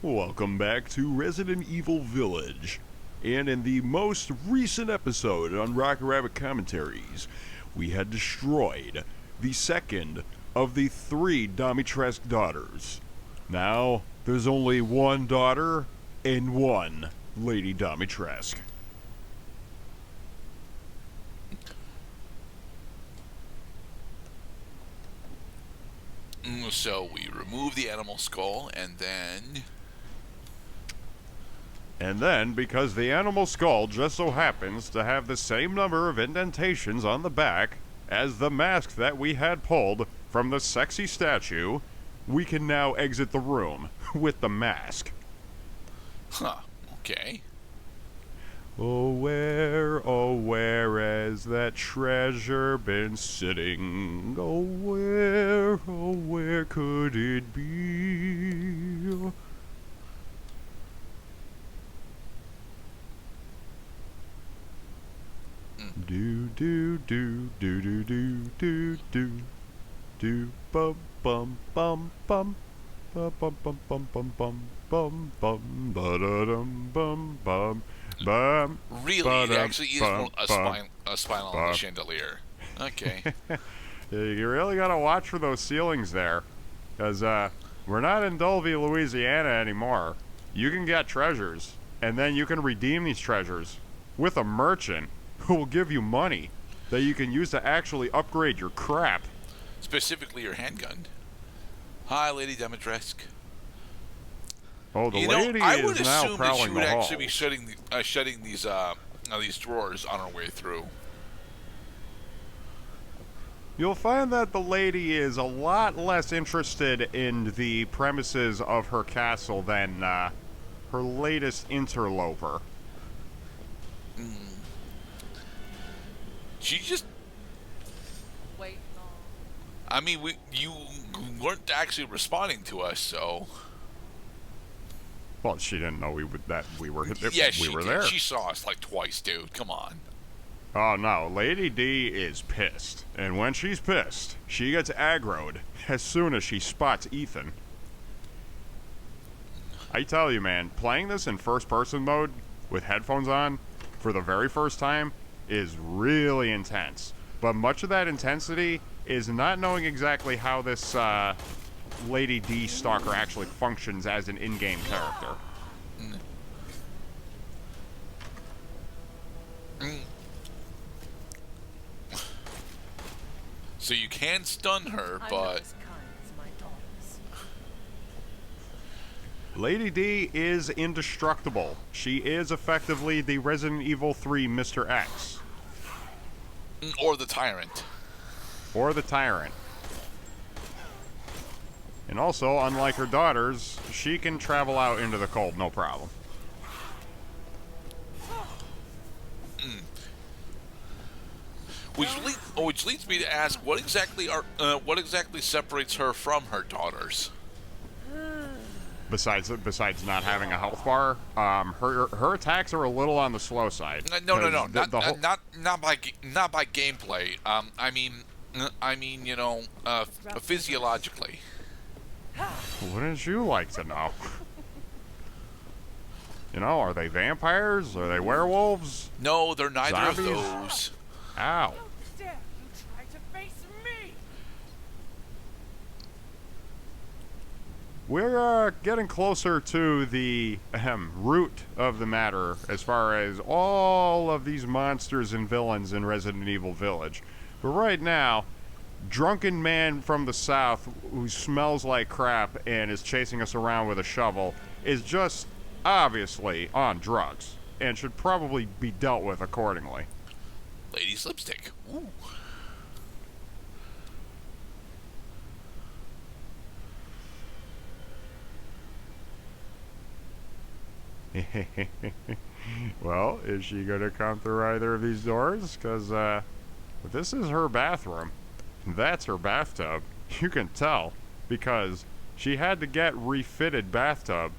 Welcome back to Resident Evil Village. And in the most recent episode on Rocket Rabbit Commentaries, we had destroyed the second of the 3 Domitresk daughters. Now, there's only one daughter and one Lady Domitresk. So we remove the animal skull and then... And then, because the animal skull just so happens to have the same number of indentations on the back as the mask that we had pulled from the sexy statue, we can now exit the room with the mask. Huh, okay. Oh, where has that treasure been sitting? Oh, where could it be? Do do do do do do do do do bum bum bum bum bum bum bum bum bum bum bum bum ba da dum bum bum bum. Really, it actually is a spinal on the chandelier. Okay. You really gotta watch for those ceilings there, because we're not in Dulvey, Louisiana anymore. You can get treasures, and then you can redeem these treasures with a merchant who will give you money that you can use to actually upgrade your crap. Specifically your handgun. Hi, Lady Dimitrescu. Oh, the lady is now prowling the halls. I would assume that she would actually be shutting these drawers on her way through. You'll find that the lady is a lot less interested in the premises of her castle than her latest interloper. She just... Wait, no. I mean, you weren't actually responding to us, so... Well, she didn't know we were Yeah, we were did. there. She saw us like twice, dude. Come on. Oh no, Lady D is pissed. And when she's pissed, she gets aggroed as soon as she spots Ethan. I tell you, man, playing this in first-person mode with headphones on for the very first time is really intense. But much of that intensity is not knowing exactly how this Lady D stalker actually functions as an in-game character. So you can stun her, but... Lady D is indestructible. She is effectively the Resident Evil 3 Mr. X. Or the Tyrant. Or the Tyrant. And also, unlike her daughters, she can travel out into the cold, no problem. Which leads me to ask, what exactly separates her from her daughters? Besides not having a health bar, her attacks are a little on the slow side. No, not by gameplay. I mean, you know, physiologically. Wouldn't you like to know? You know, are they vampires? Are they werewolves? No, they're neither Zombies? of those. Ow. Dare you try to face me? We're getting closer to the root of the matter as far as all of these monsters and villains in Resident Evil Village. But right now, drunken man from the south who smells like crap and is chasing us around with a shovel is just obviously on drugs and should probably be dealt with accordingly. Lady's lipstick. Ooh. Well, is she going to come through either of these doors? Because this is her bathroom. That's her bathtub. You can tell because she had to get refitted bathtub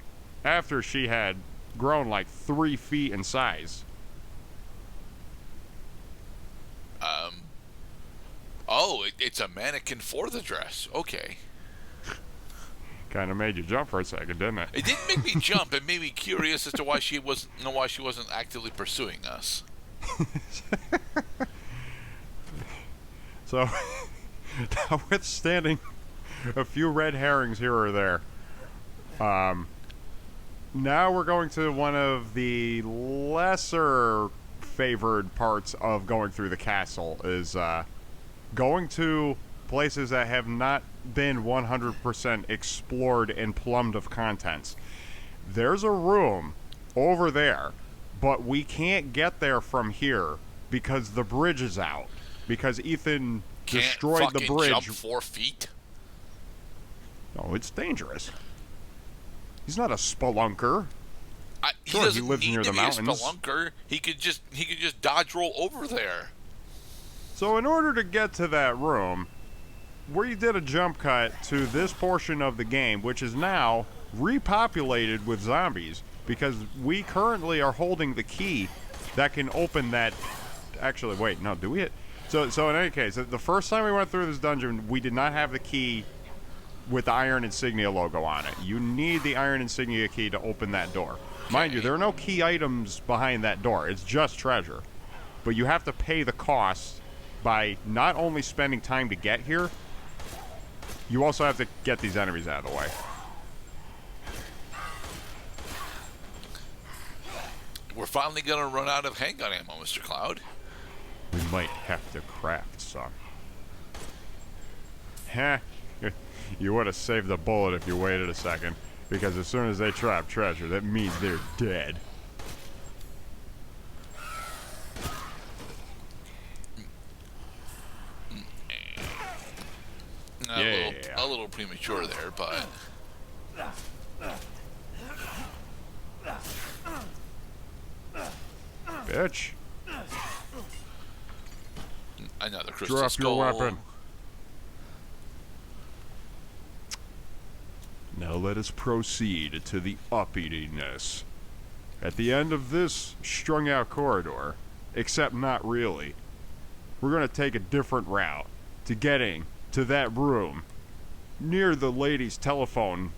after she had grown like 3 feet in size. Oh, it's a mannequin for the dress. Okay. Kind of made you jump for a second, didn't it? It didn't make me jump. It made me curious as to why she wasn't actively pursuing us. So, notwithstanding a few red herrings here or there, now we're going to one of the lesser favored parts of going through the castle, is going to places that have not been 100% explored and plumbed of contents. There's a room over there, but we can't get there from here because the bridge is out. Because Ethan destroyed the bridge. Jump 4 feet? No, it's dangerous. He's not a spelunker. Sure, he lives near the mountains. A spelunker. He could just dodge roll over there. So in order to get to that room, we did a jump cut to this portion of the game, which is now repopulated with zombies, because we currently are holding the key that can open that. Actually, wait, no, do we? So in any case, the first time we went through this dungeon, we did not have the key with the Iron Insignia logo on it. You need the Iron Insignia key to open that door. Mind you, there are no key items behind that door. It's just treasure. But you have to pay the cost by not only spending time to get here, you also have to get these enemies out of the way. We're finally going to run out of handgun ammo, Mr. Cloud. We might have to craft some. Heh. You would have saved the bullet if you waited a second, because as soon as they trap treasure, that means they're dead. A little premature there, but... Bitch. Another crystal Drop skull. your weapon. Now let us proceed to the uppityness. At the end of this strung-out corridor, except not really, we're going to take a different route to getting to that room near the lady's telephone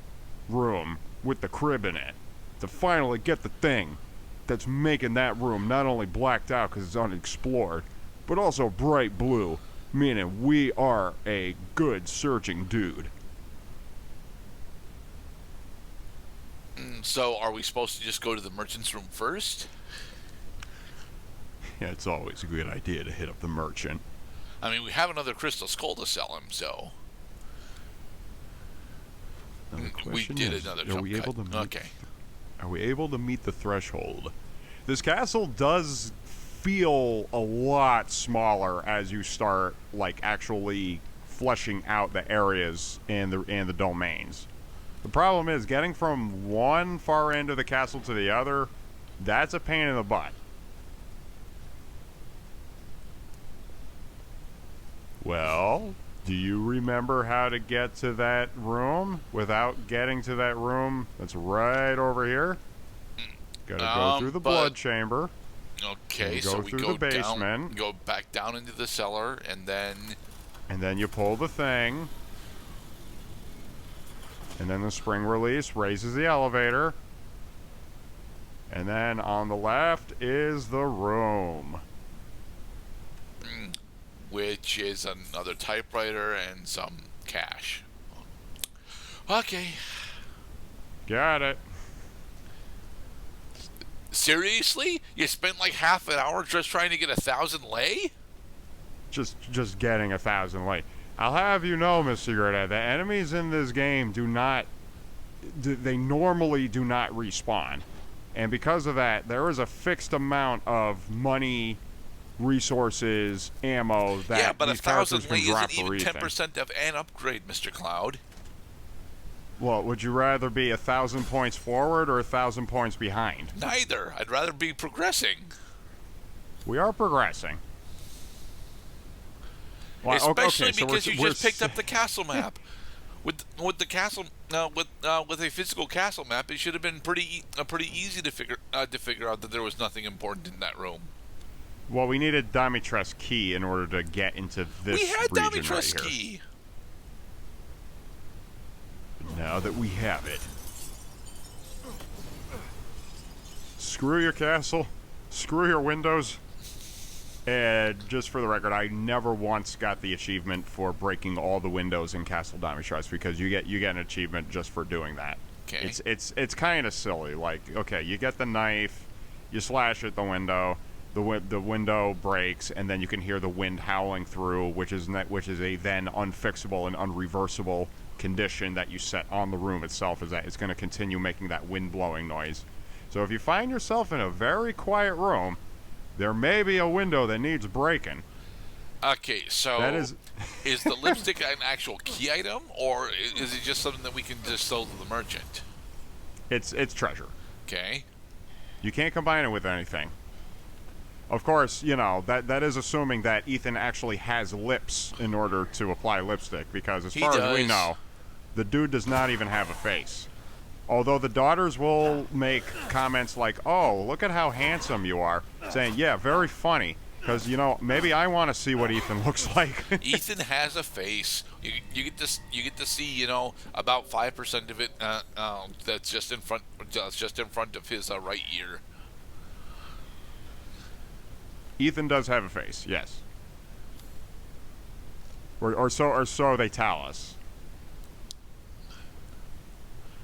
room with the crib in it, to finally get the thing that's making that room not only blacked out because it's unexplored, but also bright blue, meaning we are a good searching dude. So are we supposed to just go to the merchant's room first? Yeah, it's always a good idea to hit up the merchant. I mean, we have another crystal skull to sell him, so... We did another jump cut. Are we able to meet the threshold? This castle does feel a lot smaller as you start, like, actually fleshing out the areas and the domains. The problem is getting from one far end of the castle to the other. That's a pain in the butt. Well, do you remember how to get to that room without getting to that room that's right over here? Gotta go through the blood chamber. Okay, so we through go the basement. down, go back down into the cellar, and then... And then you pull the thing. And then the spring release raises the elevator. And then on the left is the room. Which is another typewriter and some cash. Okay. Got it. Seriously? You spent like half an hour just trying to get 1,000 lei? Just getting 1,000 lei. I'll have you know, Mr. Gerda, the enemies in this game they normally do not respawn. And because of that, there is a fixed amount of money, resources, ammo that these characters can drop for isn't even Ethan. 10% of an upgrade, Mr. Cloud. Well, would you rather be 1,000 points forward or 1,000 points behind? Neither. I'd rather be progressing. We are progressing. Well, Especially so because you just picked up the castle map. With the castle, with a physical castle map, it should have been pretty easy to figure out that there was nothing important in that room. Well, we needed Dimitrescu's key in order to get into this region right here. We had Dimitrescu's key. Now that we have it. Screw your castle. Screw your windows. And just for the record, I never once got the achievement for breaking all the windows in Castle Dimitrescu, because you get an achievement just for doing that. Okay. It's kind of silly. Like, okay, you get the knife, you slash at the window, the window breaks, and then you can hear the wind howling through, which is a then unfixable and unreversible condition that you set on the room itself, is that it's going to continue making that wind blowing noise. So if you find yourself in a very quiet room, there may be a window that needs breaking. Okay, so That is the lipstick an actual key item, or is it just something that we can just sell to the merchant? it's treasure. Okay. You can't combine it with anything. Of course, you know, that is assuming that Ethan actually has lips in order to apply lipstick, because as far as we know, the dude does not even have a face. Although the daughters will make comments like, "Oh, look at how handsome you are," saying, "Yeah, very funny, because, you know, maybe I want to see what Ethan looks like." Ethan has a face. You get to see, you know, about 5% of it. That's just in front of his right ear. Ethan does have a face, yes. Or so they tell us.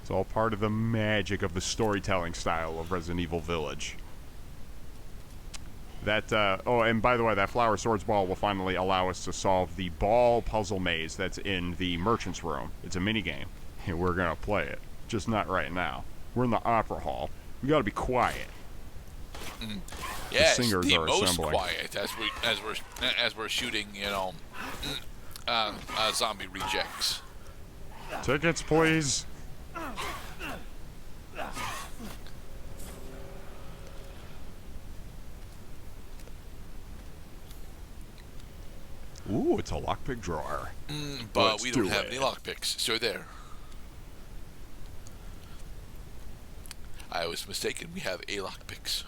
It's all part of the magic of the storytelling style of Resident Evil Village. Oh, and by the way, that flower swords ball will finally allow us to solve the ball puzzle maze that's in the merchant's room. It's a mini game, and we're gonna play it. Just not right now. We're in the opera hall. We gotta be quiet. Yes, the singers the are most assembling. quiet as we're shooting, you know, zombie rejects. Tickets, please. Ooh, it's a lockpick drawer. But Let's we don't do have it. any lockpicks, so there. I was mistaken. We have a lockpicks.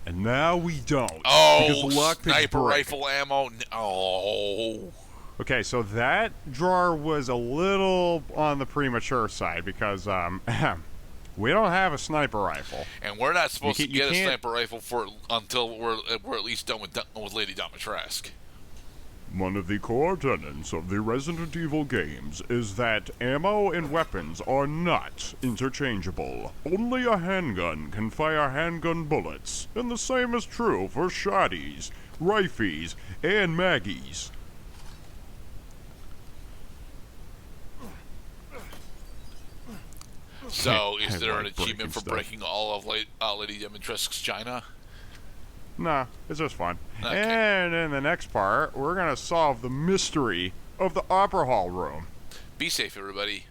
And now we don't. Oh, because the lockpicks sniper break. rifle ammo. Oh. Okay, so that drawer was a little on the premature side, because we don't have a sniper rifle. And we're not supposed to You get a can't- sniper rifle until we're at least done with Lady Dimitrescu. One of the core tenets of the Resident Evil games is that ammo and weapons are not interchangeable. Only a handgun can fire handgun bullets, and the same is true for shotties, rifles, and maggies. So, I is there an like achievement breaking for stuff. breaking all of Lady Dimitrescu's china? Nah, it's just fun. Okay. And in the next part, we're gonna solve the mystery of the Opera Hall room. Be safe, everybody.